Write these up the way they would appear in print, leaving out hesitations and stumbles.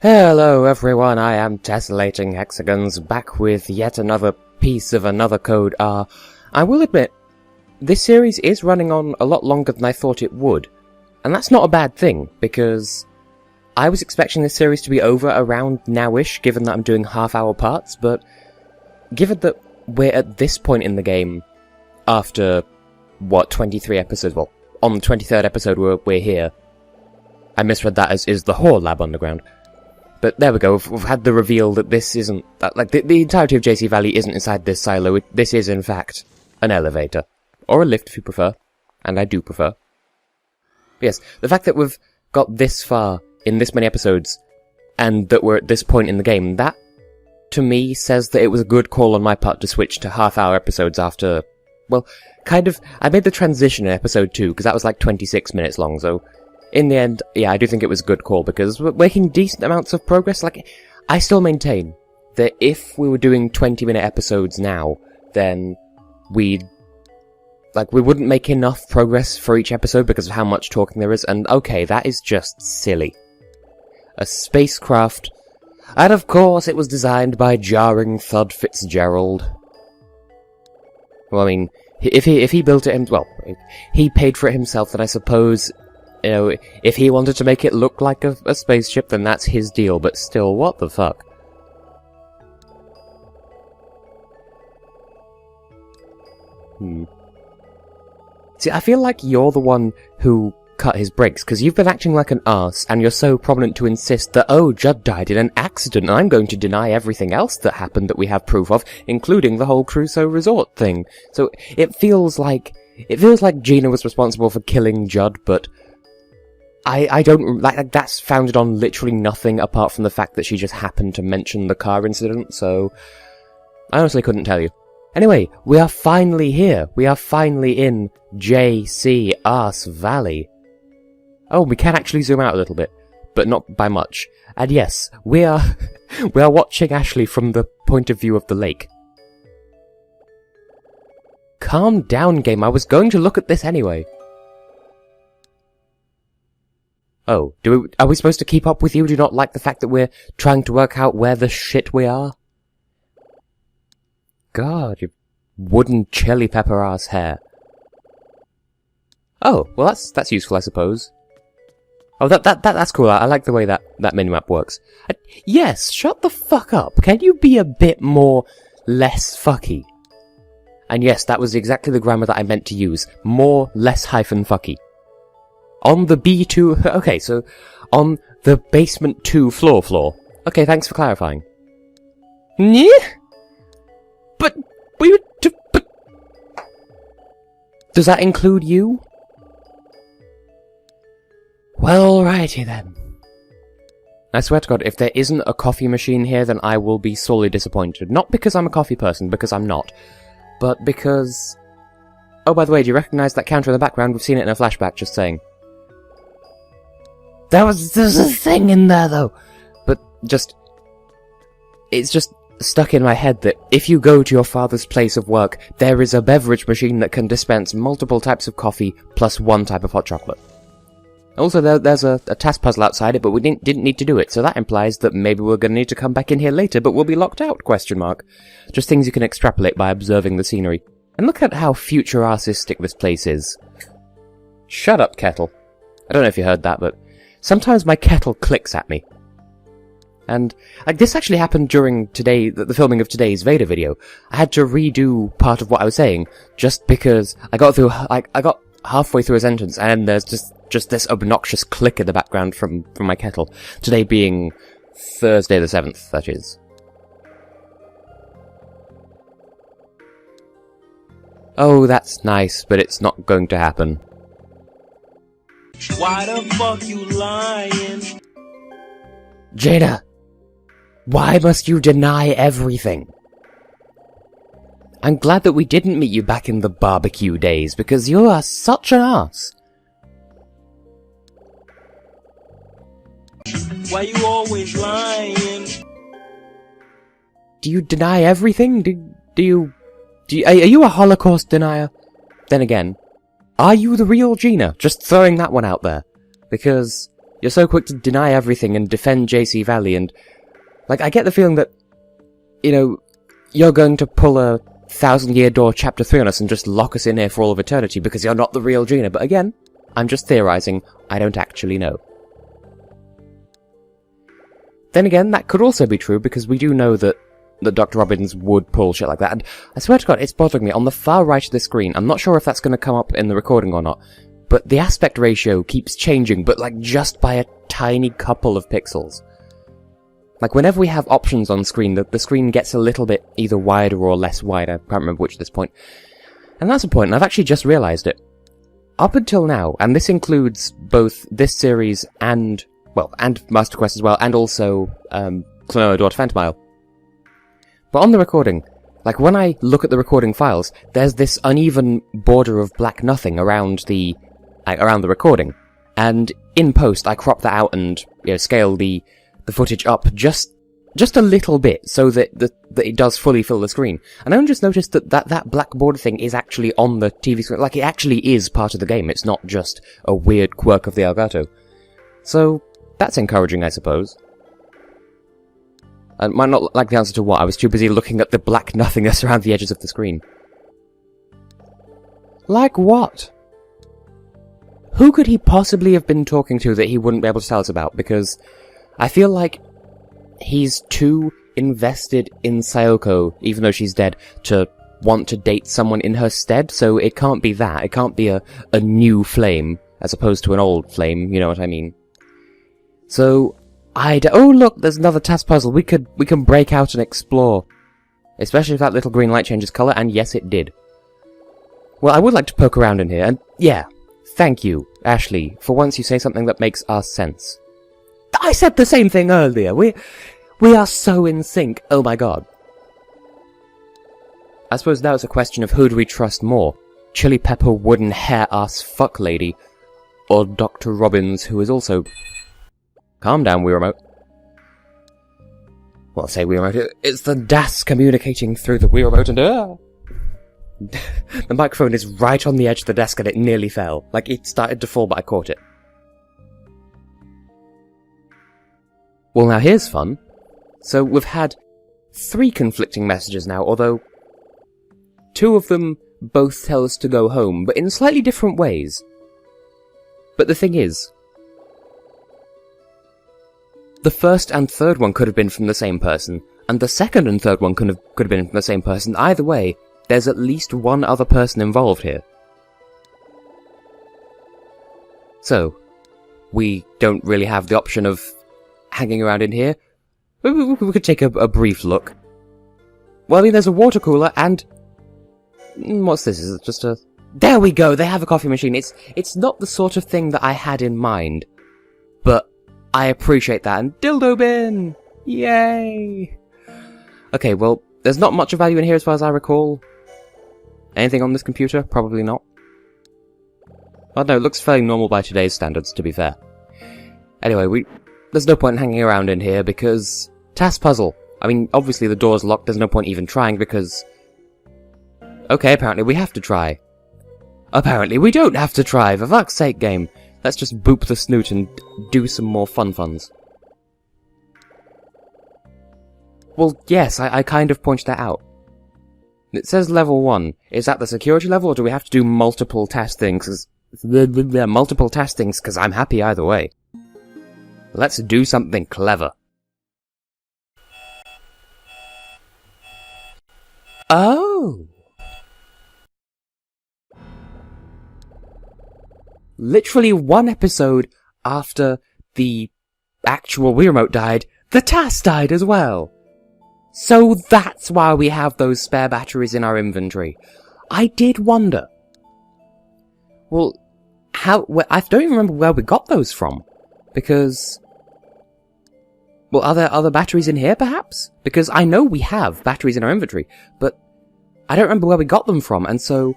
Hello everyone, I am Tessellating Hexagons, back with yet another piece of another code R. I will admit, this series is running on a lot longer than I thought it would, and that's not a bad thing, because I was expecting this series to be over around now-ish, given that I'm doing half-hour parts, but given that we're at this point in the game, after, 23 episodes, well, on the 23rd episode we're here. I misread that as is the Whore Lab Underground. But there we go, we've had the reveal that this isn't, the entirety of JC Valley isn't inside this silo, this is in fact an elevator. Or a lift if you prefer, and I do prefer. But yes, the fact that we've got this far in this many episodes, and that we're at this point in the game, that, to me, says that it was a good call on my part to switch to half-hour episodes after, well, kind of, I made the transition in episode 2, because that was like 26 minutes long, so in the end, yeah, I do think it was a good call, because we're making decent amounts of progress. Like, I still maintain that if we were doing 20-minute episodes now, then we wouldn't make enough progress for each episode because of how much talking there is, and okay, that is just silly. A spacecraft, and of course it was designed by Jarring Thud Fitzgerald. Well, I mean, if he built it, well, he paid for it himself, then I suppose, you know, if he wanted to make it look like a spaceship, then that's his deal, but still, what the fuck? See, I feel like you're the one who cut his brakes, because you've been acting like an arse, and you're so prominent to insist that, oh, Judd died in an accident, and I'm going to deny everything else that happened that we have proof of, including the whole Crusoe Resort thing. So, it feels like Gina was responsible for killing Judd, but I don't, like, that's founded on literally nothing apart from the fact that she just happened to mention the car incident, so I honestly couldn't tell you. Anyway, we are finally here. We are finally in JC Arse Valley. Oh, we can actually zoom out a little bit, but not by much. And yes, we are watching Ashley from the point of view of the lake. Calm down, game. I was going to look at this anyway. Oh, are we supposed to keep up with you? Do you not like the fact that we're trying to work out where the shit we are? God, you wooden chili pepper ass hair. Oh, well that's useful, I suppose. Oh, that's cool. I like the way that minimap works. Yes, shut the fuck up. Can you be a bit more less fucky? And yes, that was exactly the grammar that I meant to use. More less hyphen fucky. On the B2... Okay, so on the basement 2 floor. Okay, thanks for clarifying. Yeah? But we would... But... Does that include you? Well, righty then. I swear to God, if there isn't a coffee machine here, then I will be sorely disappointed. Not because I'm a coffee person, because I'm not. But because... Oh, by the way, do you recognise that counter in the background? We've seen it in a flashback, just saying. There's a thing in there, though. But it's just stuck in my head that if you go to your father's place of work, there is a beverage machine that can dispense multiple types of coffee plus one type of hot chocolate. Also, there's a task puzzle outside it, but we didn't need to do it, so that implies that maybe we're gonna need to come back in here later, but we'll be locked out, ? Just things you can extrapolate by observing the scenery. And look at how future-artistic this place is. Shut up, kettle. I don't know if you heard that, but sometimes my kettle clicks at me. And this actually happened during the filming of today's Vader video. I had to redo part of what I was saying, just because I got halfway through a sentence, and there's just this obnoxious click in the background from my kettle. Today being Thursday the 7th, that is. Oh, that's nice, but it's not going to happen. Why the fuck you lying? Gina! Why must you deny everything? I'm glad that we didn't meet you back in the barbecue days, because you are such an arse. Why you always lying? Do you deny everything? Are you a Holocaust denier? Then again, are you the real Gina? Just throwing that one out there. Because You're so quick to deny everything and defend JC Valley, and, like, I get the feeling that, you know, you're going to pull a 1,000-Year Door Chapter 3 on us and just lock us in here for all of eternity because you're not the real Gina. But again, I'm just theorizing. I don't actually know. Then again, that could also be true because we do know that Dr. Robbins would pull shit like that. And I swear to God, it's bothering me. On the far right of the screen, I'm not sure if that's going to come up in the recording or not, but the aspect ratio keeps changing, but like just by a tiny couple of pixels. Like whenever we have options on screen, the screen gets a little bit either wider or less wide. I can't remember which at this point. And that's a point, and I've actually just realised it. Up until now, and this includes both this series and Master Quest as well, and also Klonoa Door to Phantomile. But on the recording, like when I look at the recording files, there's this uneven border of black nothing around the recording. And in post, I crop that out and scale the footage up just a little bit so that it does fully fill the screen. And I just noticed that black border thing is actually on the TV screen. Like it actually is part of the game. It's not just a weird quirk of the Elgato. So that's encouraging, I suppose. I might not like the answer to what. I was too busy looking at the black nothingness around the edges of the screen. Like what? Who could he possibly have been talking to that he wouldn't be able to tell us about? Because I feel like he's too invested in Sayoko, even though she's dead, to want to date someone in her stead, so it can't be that. It can't be a new flame, as opposed to an old flame, you know what I mean? So, oh look, there's another task puzzle. We can break out and explore. Especially if that little green light changes colour, and yes it did. Well, I would like to poke around in here, and yeah, thank you, Ashley, for once you say something that makes sense. I said the same thing earlier, we are so in sync, oh my god. I suppose now it's a question of who do we trust more, Chili Pepper Wooden Hair-Ass Fuck Lady, or Dr. Robbins, who is also... Calm down, Wii Remote. Well, I say Wii Remote, it's the DAS communicating through the Wii Remote and the microphone is right on the edge of the desk and it nearly fell. Like, it started to fall, but I caught it. Well, now here's fun. So, we've had 3 conflicting messages now, although 2 of them both tell us to go home, but in slightly different ways. But the thing is, the first and third one could have been from the same person, and the second and third one could have been from the same person. Either way, there's at least one other person involved here. So, we don't really have the option of hanging around in here. We could take a brief look. Well, I mean, there's a water cooler, and... what's this? Is it just a... There we go! They have a coffee machine. It's not the sort of thing that I had in mind. But I appreciate that. And dildo bin! Yay! Okay, well, there's not much of value in here as far as I recall. Anything on this computer? Probably not. Oh no, it looks fairly normal by today's standards, to be fair. Anyway, there's no point in hanging around in here because... Task puzzle. I mean, obviously the door's locked, there's no point even trying because... Okay, apparently we have to try. Apparently we don't have to try, for fuck's sake, game. Let's just boop the snoot and do some more funs. Well, yes, I kind of pointed that out. It says level 1. Is that the security level, or do we have to do multiple testings? Multiple testings, because I'm happy either way. Let's do something clever. Oh! Literally 1 episode after the actual Wii Remote died, the TAS died as well. So that's why we have those spare batteries in our inventory. I did wonder. Well, I don't even remember where we got those from. Because... well, are there other batteries in here, perhaps? Because I know we have batteries in our inventory, but I don't remember where we got them from, and so...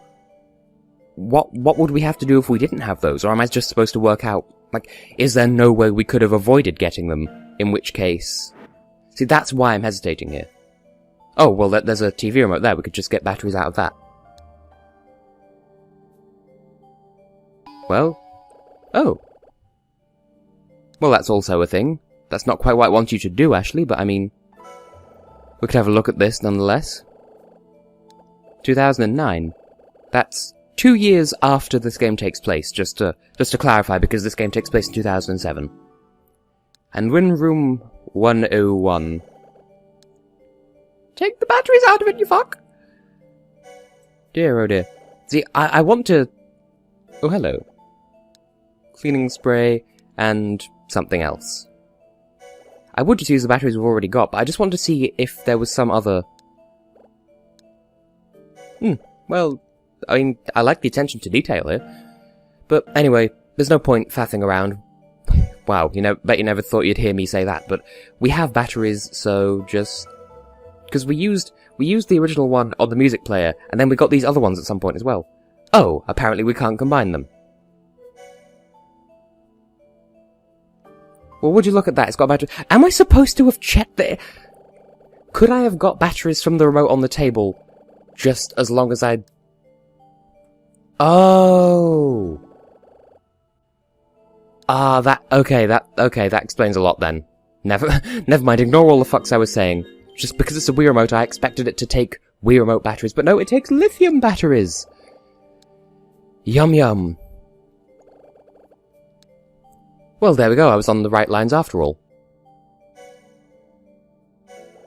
What would we have to do if we didn't have those? Or am I just supposed to work out, like, is there no way we could have avoided getting them? In which case... See, that's why I'm hesitating here. Oh, well, there's a TV remote there. We could just get batteries out of that. Well... Oh. Well, that's also a thing. That's not quite what I want you to do, Ashley, but I mean... we could have a look at this, nonetheless. 2009. That's 2 years after this game takes place, just to clarify, because this game takes place in 2007. And we're in room 101. Take the batteries out of it, you fuck! Dear, oh dear. See, I want to... oh, hello. Cleaning spray, and something else. I would just use the batteries we've already got, but I just wanted to see if there was some other... well, I mean, I like the attention to detail here. But anyway, there's no point faffing around. Wow, bet you never thought you'd hear me say that, but we have batteries, so just... because we used the original one on the music player, and then we got these other ones at some point as well. Oh, apparently we can't combine them. Well, would you look at that? It's got batteries. Am I supposed to have checked that? Could I have got batteries from the remote on the table just as long as I'd... oh. That explains a lot then. Never mind, ignore all the fucks I was saying. Just because it's a Wii Remote, I expected it to take Wii Remote batteries, but no, it takes lithium batteries! Yum yum. Well, there we go, I was on the right lines after all.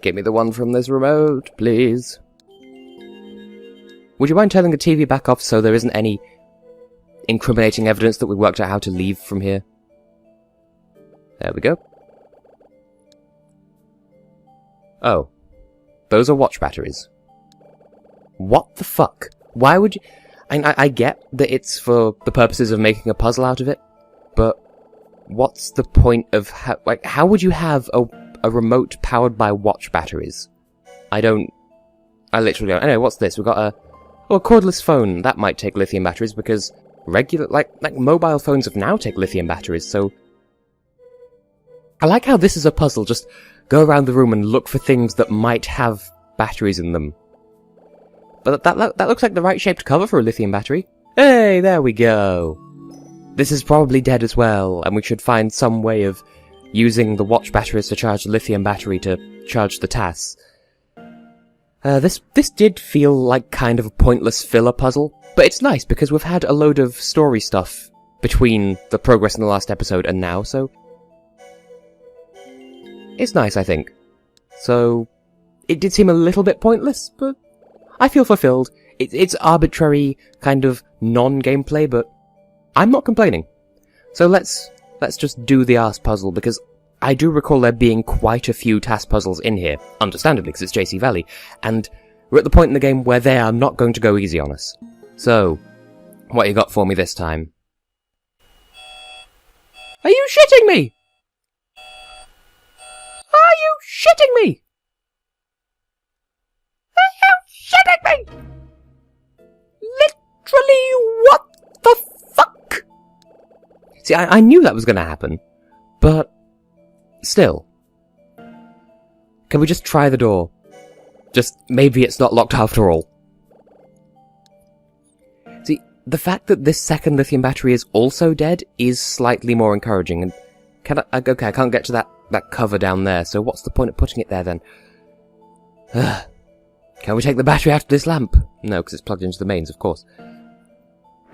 Give me the one from this remote, please. Would you mind turning the TV back off so there isn't any incriminating evidence that we worked out how to leave from here? There we go. Oh. Those are watch batteries. What the fuck? Why would you... I get that it's for the purposes of making a puzzle out of it, but what's the point of... how would you have a remote powered by watch batteries? I literally don't... Anyway, what's this? We've got a cordless phone. That might take lithium batteries, because regular... like mobile phones have now take lithium batteries, so... I like how this is a puzzle, just go around the room and look for things that might have batteries in them. But that looks like the right shaped cover for a lithium battery. Hey, there we go! This is probably dead as well, and we should find some way of using the watch batteries to charge the lithium battery to charge the TAS. This did feel like kind of a pointless filler puzzle, but it's nice because we've had a load of story stuff between the progress in the last episode and now, so... it's nice, I think. So, it did seem a little bit pointless, but I feel fulfilled. It's arbitrary, kind of non-gameplay, but I'm not complaining. So let's just do the arse puzzle, because I do recall there being quite a few task puzzles in here, understandably, because it's JC Valley, and we're at the point in the game where they are not going to go easy on us. So, what you got for me this time? Are you shitting me? Are you shitting me? Are you shitting me? Literally, what the fuck? See, I knew that was going to happen, but still. Can we just try the door? Just, maybe it's not locked after all. See, the fact that this second lithium battery is also dead is slightly more encouraging, and okay, I can't get to that cover down there, so what's the point of putting it there then? Can we take the battery out of this lamp? No, because it's plugged into the mains, of course.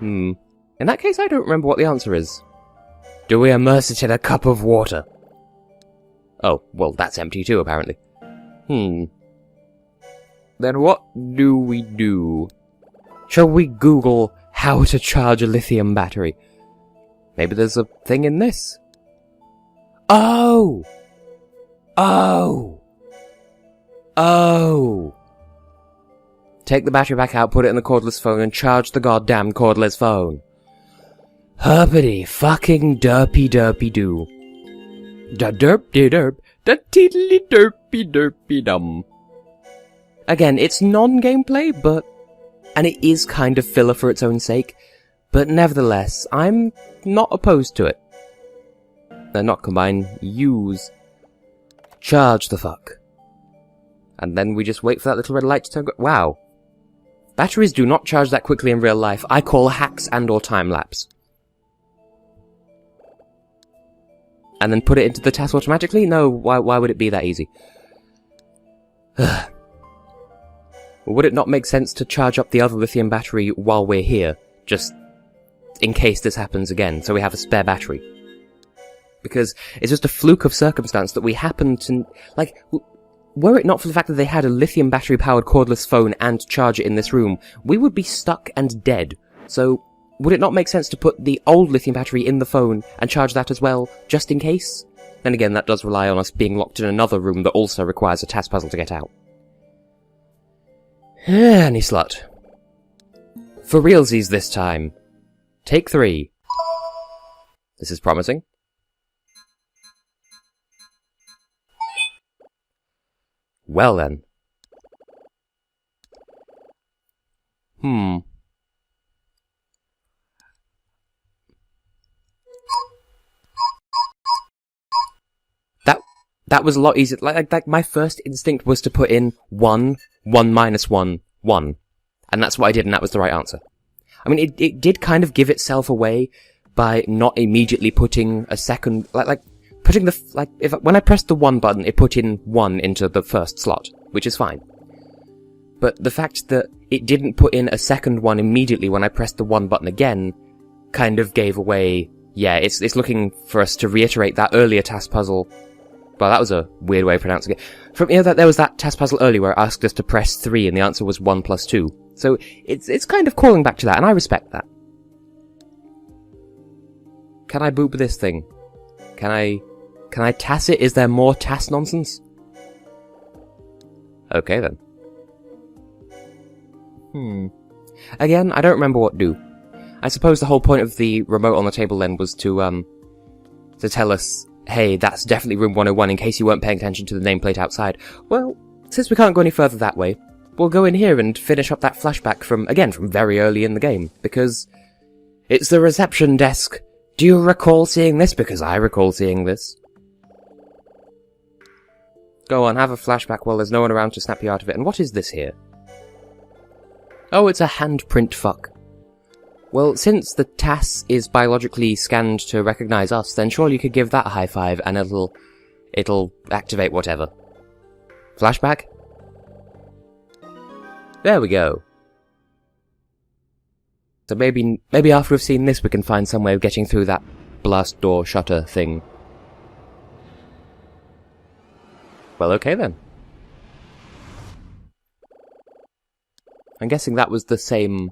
In that case, I don't remember what the answer is. Do we immerse it in a cup of water? Oh, well, that's empty too, apparently. Then what do we do? Shall we Google how to charge a lithium battery? Maybe there's a thing in this. Oh! Take the battery back out, put it in the cordless phone, and charge the goddamn cordless phone. Herpity fucking derpy derpy doo. Da derp de derp, da tiddly derpy derpy dum. Again, it's non-gameplay, and it is kind of filler for its own sake, but nevertheless, I'm not opposed to it. Not combine, use. Charge the fuck. And then we just wait for that little red light to turn. Wow. Batteries do not charge that quickly in real life. I call hacks and or time-lapse. and then put it into the task automatically? No, why would it be that easy? Would it not make sense to charge up the other lithium battery while we're here, just in case this happens again, so we have a spare battery? Because it's just a fluke of circumstance that we happen to, like, were it not for the fact that they had a lithium battery-powered cordless phone and charger in this room, we would be stuck and dead. So, would it not make sense to put the old lithium battery in the phone and charge that as well, just in case? Then again, that does rely on us being locked in another room that also requires a task puzzle to get out. Any slut. For realsies this time. Take 3. This is promising. Well then. That was a lot easier. Like my first instinct was to put in 1, 1 minus 1, 1. And that's what I did, and that was the right answer. I mean, it did kind of give itself away by not immediately putting a second, putting the, when I pressed the 1 button, it put in 1 into the first slot, which is fine. But the fact that it didn't put in a second one immediately when I pressed the 1 button again, kind of gave away, yeah, it's looking for us to reiterate that earlier task puzzle. Well, that was a weird way of pronouncing it. There was that task puzzle earlier where it asked us to press 3 and the answer was 1 plus 2. So, it's kind of calling back to that, and I respect that. Can I boop this thing? Can I TAS it? Is there more TAS nonsense? Okay then. Again, I don't remember what to do. I suppose the whole point of the remote on the table then was to tell us, hey, that's definitely room 101 in case you weren't paying attention to the nameplate outside. Well, since we can't go any further that way, we'll go in here and finish up that flashback from very early in the game, because it's the reception desk. Do you recall seeing this? Because I recall seeing this. Go on, have a flashback while there's no one around to snap you out of it. And what is this here? Oh, it's a handprint fuck. Well, since the TAS is biologically scanned to recognize us, then surely you could give that a high five and it'll activate whatever. Flashback? There we go. So maybe after we've seen this we can find some way of getting through that blast door shutter thing. Well, okay then. I'm guessing that was the same...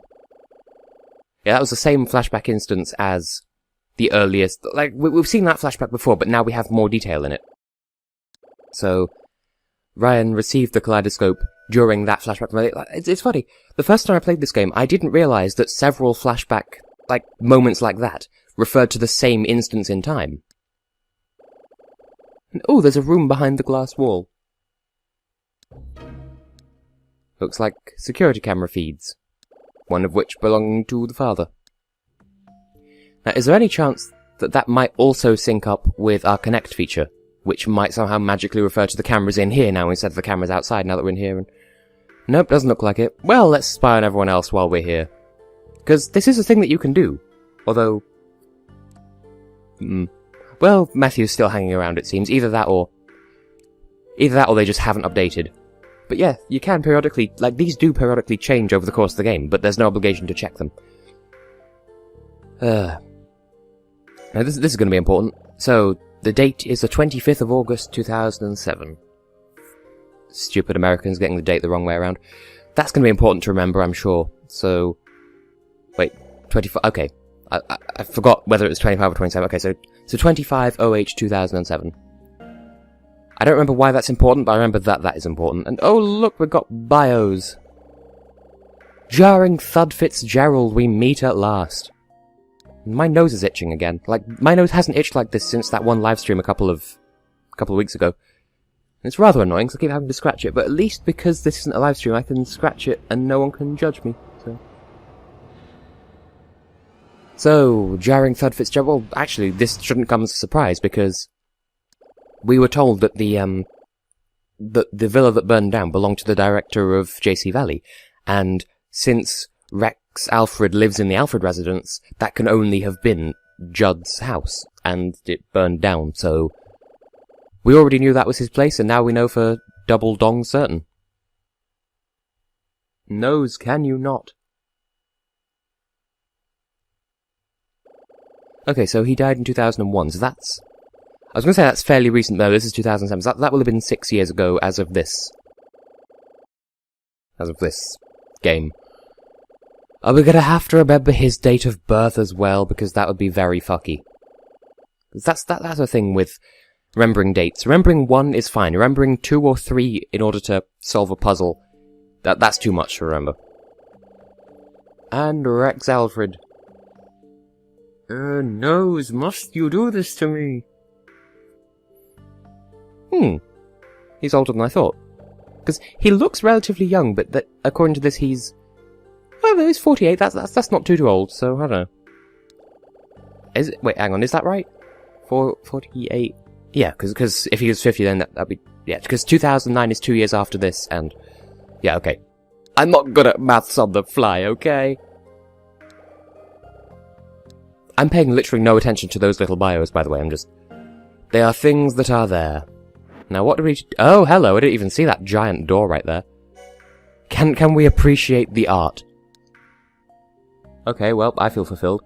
Yeah, that was the same flashback instance as the earliest... Like, we've seen that flashback before, but now we have more detail in it. So, Ryan received the kaleidoscope during that flashback. It's funny. The first time I played this game, I didn't realise that several flashback, moments like that referred to the same instance in time. And, oh, there's a room behind the glass wall. Looks like security camera feeds. One of which belonging to the father. Now, is there any chance that that might also sync up with our Connect feature, which might somehow magically refer to the cameras in here now instead of the cameras outside now that we're in here? And nope, doesn't look like it. Well, let's spy on everyone else while we're here. Because this is a thing that you can do. Although... Well, Matthew's still hanging around, it seems. Either that or they just haven't updated. But yeah, you can periodically, these do periodically change over the course of the game, but there's no obligation to check them. Now this is going to be important. So, the date is the 25th of August, 2007. Stupid Americans getting the date the wrong way around. That's going to be important to remember, I'm sure. So, wait, 25, okay. I forgot whether it was 25 or 27. Okay, so 25/08/2007. I don't remember why that's important, but I remember that is important. And oh look, we've got bios. Jarring Thud Fitzgerald, we meet at last. My nose is itching again. My nose hasn't itched like this since that one livestream a couple of weeks ago. It's rather annoying, because I keep having to scratch it, but at least because this isn't a livestream, I can scratch it and no one can judge me, So, Jarring Thud Fitzgerald, well, actually, this shouldn't come as a surprise, because we were told that the villa that burned down belonged to the director of JC Valley, and since Rex Alfred lives in the Alfred residence, that can only have been Judd's house. and it burned down, so we already knew that was his place, and now we know for double dong certain. Nose, can you not? Okay, so he died in 2001, so that's... I was going to say that's fairly recent, though. This is 2007, so that will have been 6 years ago as of this. As of this game. Are we going to have to remember his date of birth as well, because that would be very fucky. That's a thing with remembering dates. Remembering 1 is fine. Remembering 2 or 3 in order to solve a puzzle, that's too much to remember. And Rex Alfred. Nose, must you do this to me? He's older than I thought. Because he looks relatively young, but according to this he's... Well, he's 48, that's not too old, so I don't know. Is it... Wait, hang on, is that right? 48... Yeah, because if he was 50 then that'd be... Yeah, because 2009 is 2 years after this, and... Yeah, okay. I'm not good at maths on the fly, okay? I'm paying literally no attention to those little bios, by the way, They are things that are there. Now, what do we... Oh, hello, I didn't even see that giant door right there. Can we appreciate the art? Okay, well, I feel fulfilled.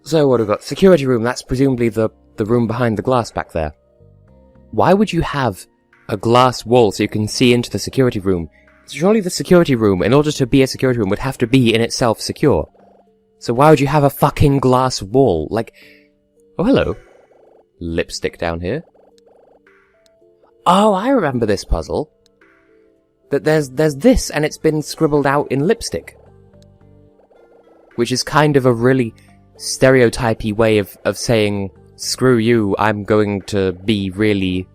So, what have we got? Security room, that's presumably the room behind the glass back there. Why would you have a glass wall so you can see into the security room? Surely the security room, in order to be a security room, would have to be in itself secure. So why would you have a fucking glass wall? Like... Oh, hello. Lipstick down here. Oh, I remember this puzzle. That there's this, and it's been scribbled out in lipstick. Which is kind of a really stereotypy way of saying, screw you, I'm going to be really...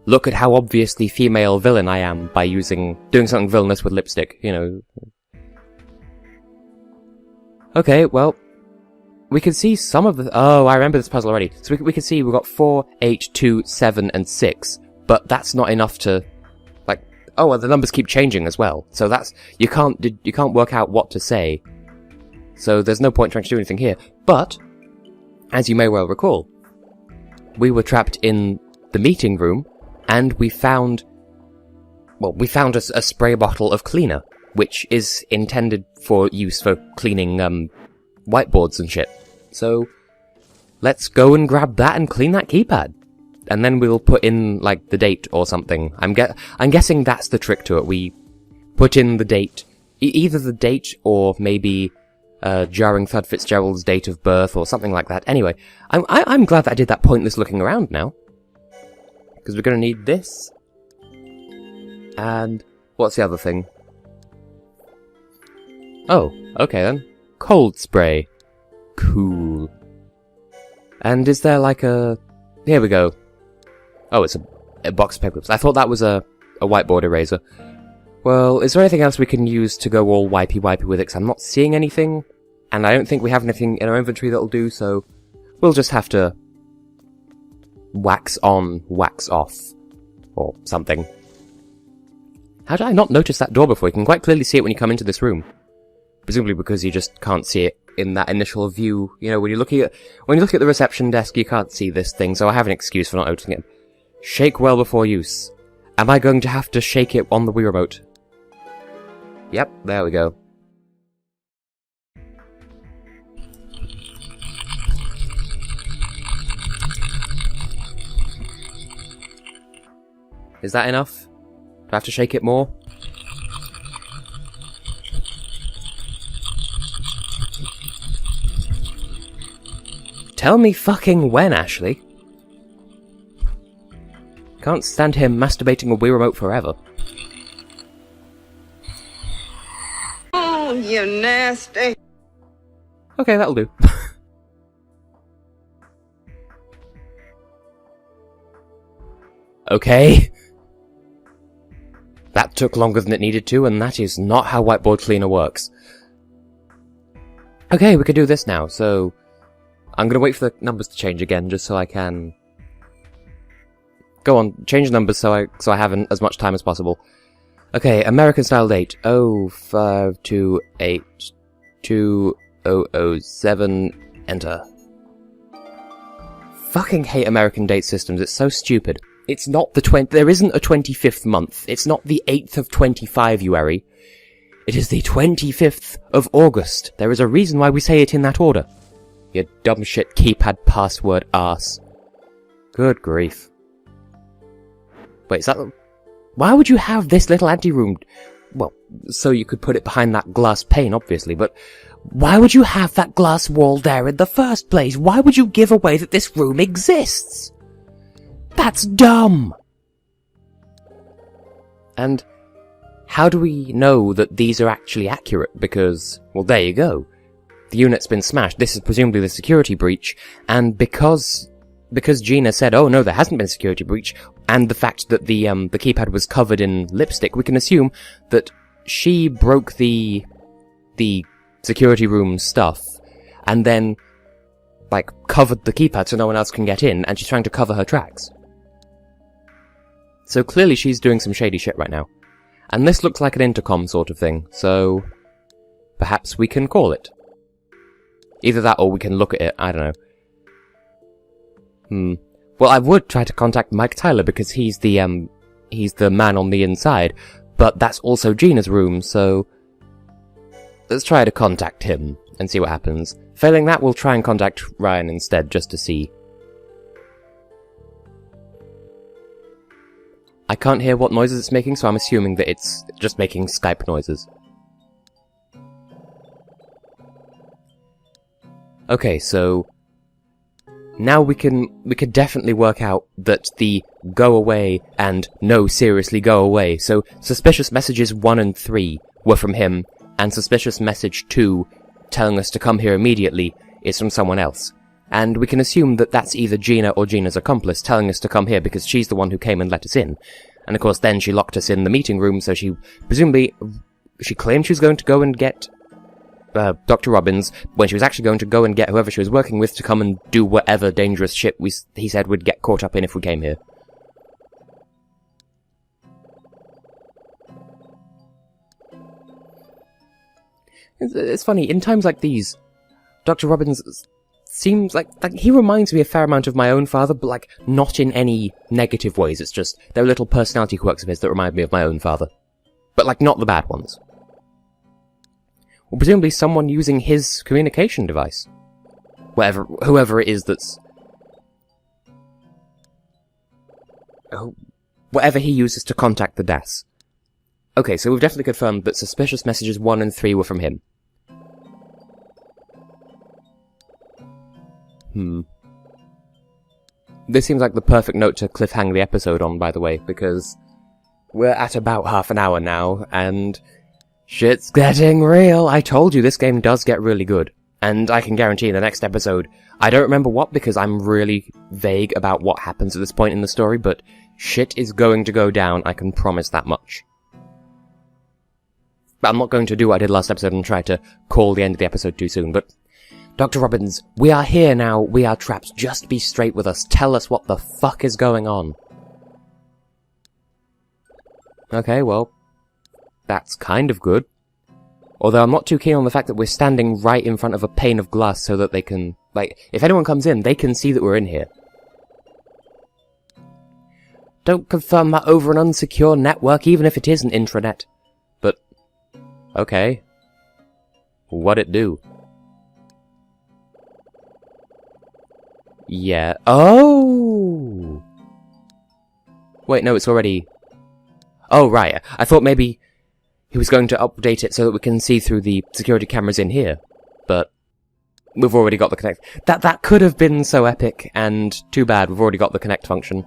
Look at how obviously female villain I am by doing something villainous with lipstick, you know. Okay, well, we can see some of the... Oh, I remember this puzzle already. So we can see we've got 4, 8, 2, 7, and 6. But that's not enough to... Like, oh, well, the numbers keep changing as well. So that's... You can't work out what to say. So there's no point trying to do anything here. But, as you may well recall, we were trapped in the meeting room, and we found... Well, we found a spray bottle of cleaner, which is intended for use for cleaning, whiteboards and shit. So, let's go and grab that and clean that keypad. And then we'll put in, like, the date or something. I'm guessing that's the trick to it. We put in the date, either the date or maybe, jarring Thud Fitzgerald's date of birth or something like that. Anyway, I'm glad that I did that pointless looking around now. Because we're gonna need this. And, what's the other thing? Oh, okay then. Cold spray. Cool. And is there like a... Here we go. Oh, it's a box of paper clips. I thought that was a whiteboard eraser. Well, is there anything else we can use to go all wipey with it? 'Cause I'm not seeing anything. And I don't think we have anything in our inventory that'll do, so... We'll just have to... wax on, wax off. Or something. How did I not notice that door before? You can quite clearly see it when you come into this room. Presumably because you just can't see it in that initial view. You know, when you look at the reception desk, you can't see this thing, so I have an excuse for not noticing it. Shake well before use. Am I going to have to shake it on the Wii Remote? Yep, there we go. Is that enough? Do I have to shake it more? Tell me fucking when, Ashley. Can't stand him masturbating a Wii Remote forever. Oh, you nasty. Okay, that'll do. Okay. That took longer than it needed to, and that is not how Whiteboard Cleaner works. Okay, we can do this now, so... I'm gonna wait for the numbers to change again, just so I can... Go on, change the numbers so I have as much time as possible. Okay, American style date. 05282007 Enter. Fucking hate American date systems, it's so stupid. It's not the there isn't a 25th month. It's not the 8th of 25uary. It is the 25th of August. There is a reason why we say it in that order. You dumb shit keypad password arse. Good grief. Wait, is that... Why would you have this little anteroom? Well, so you could put it behind that glass pane, obviously, but why would you have that glass wall there in the first place? Why would you give away that this room exists? That's dumb! And how do we know that these are actually accurate? Because, well, there you go. The unit's been smashed, this is presumably the security breach, and because Gina said, oh no, there hasn't been a security breach, and the fact that the keypad was covered in lipstick, we can assume that she broke the security room stuff, and then, like, covered the keypad so no one else can get in, and she's trying to cover her tracks. So clearly she's doing some shady shit right now. And this looks like an intercom sort of thing, so perhaps we can call it. Either that or we can look at it, I don't know. Well, I would try to contact Mike Tyler because he's the man on the inside, but that's also Gina's room, so let's try to contact him and see what happens. Failing that, we'll try and contact Ryan instead, just to see. I can't hear what noises it's making, so I'm assuming that it's just making Skype noises. Okay, so now we can definitely work out that the go away and no, seriously go away. So suspicious messages 1 and 3 were from him, and suspicious message 2 telling us to come here immediately is from someone else. And we can assume that that's either Gina or Gina's accomplice telling us to come here because she's the one who came and let us in. And of course then she locked us in the meeting room, so she claimed she was going to go and get Dr. Robbins, when she was actually going to go and get whoever she was working with to come and do whatever dangerous shit he said would get caught up in if we came here. It's funny, in times like these, Dr. Robbins seems like he reminds me a fair amount of my own father, but like, not in any negative ways, it's just, there are little personality quirks of his that remind me of my own father. But like, not the bad ones. Well, presumably someone using his communication device. Whoever it is that's... whatever he uses to contact the DAS. Okay, so we've definitely confirmed that suspicious messages 1 and 3 were from him. This seems like the perfect note to cliffhang the episode on, by the way, because we're at about half an hour now, and shit's getting real. I told you this game does get really good. And I can guarantee in the next episode, I don't remember what because I'm really vague about what happens at this point in the story, but shit is going to go down, I can promise that much. But I'm not going to do what I did last episode and try to call the end of the episode too soon, but Dr. Robbins, we are here now, we are trapped, just be straight with us, tell us what the fuck is going on. Okay, well, that's kind of good. Although I'm not too keen on the fact that we're standing right in front of a pane of glass so that they can, like, if anyone comes in, they can see that we're in here. Don't confirm that over an unsecure network, even if it is an intranet. But, okay. What'd it do? Yeah. Oh! Wait, no, it's already... Oh, right. I thought maybe he was going to update it so that we can see through the security cameras in here. But we've already got the connect. That could have been so epic, and too bad, we've already got the connect function.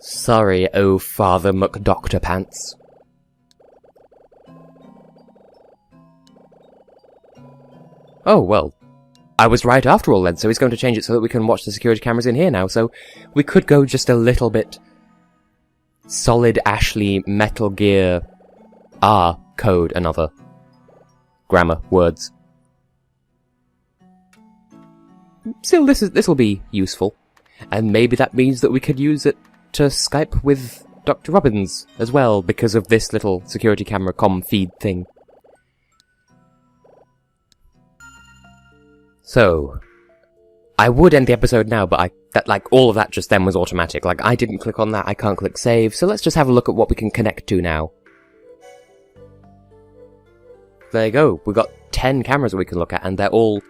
Sorry, oh Father McDoctor Pants. Oh, well. I was right after all then, so he's going to change it so that we can watch the security cameras in here now, so we could go just a little bit solid Ashley Metal Gear R code another grammar words. Still, this will be useful, and maybe that means that we could use it to Skype with Dr. Robbins as well because of this little security camera comm feed thing. So, I would end the episode now, but all of that just then was automatic. Like, I didn't click on that, I can't click save, so let's just have a look at what we can connect to now. There you go, we've got 10 cameras that we can look at, and they're all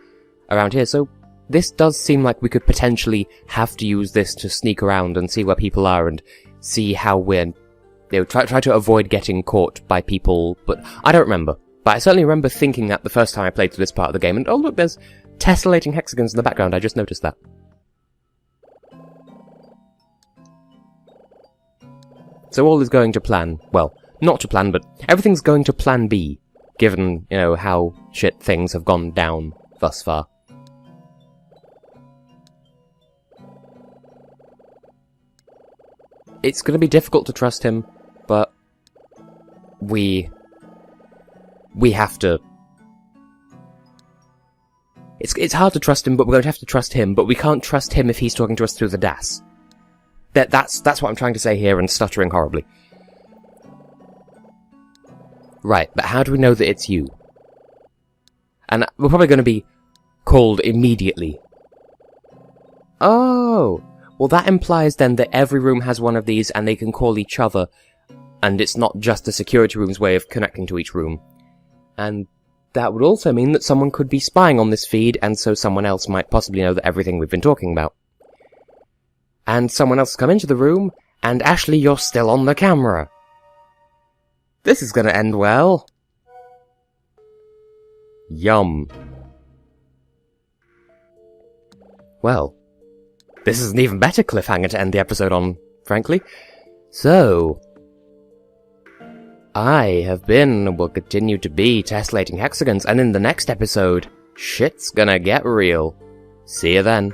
around here, so this does seem like we could potentially have to use this to sneak around and see where people are and see how we're, try to avoid getting caught by people, but I don't remember. But I certainly remember thinking that the first time I played through this part of the game, and oh look, there's tessellating hexagons in the background, I just noticed that. So all is going to plan, well, not to plan, but everything's going to plan B, given, how shit things have gone down thus far. It's gonna be difficult to trust him, but we have to. It's hard to trust him, but we're going to have to trust him, but we can't trust him if he's talking to us through the DAS. That's what I'm trying to say here and stuttering horribly. Right, but how do we know that it's you? And we're probably going to be called immediately. Oh! Well, that implies then that every room has one of these and they can call each other, and it's not just the security room's way of connecting to each room. And that would also mean that someone could be spying on this feed, and so someone else might possibly know that everything we've been talking about. And someone else come into the room, and Ashley, you're still on the camera. This is gonna end well. Yum. Well, this is an even better cliffhanger to end the episode on, frankly. So, I have been, and will continue to be, Tessellating Hexagons, and in the next episode, shit's gonna get real. See you then.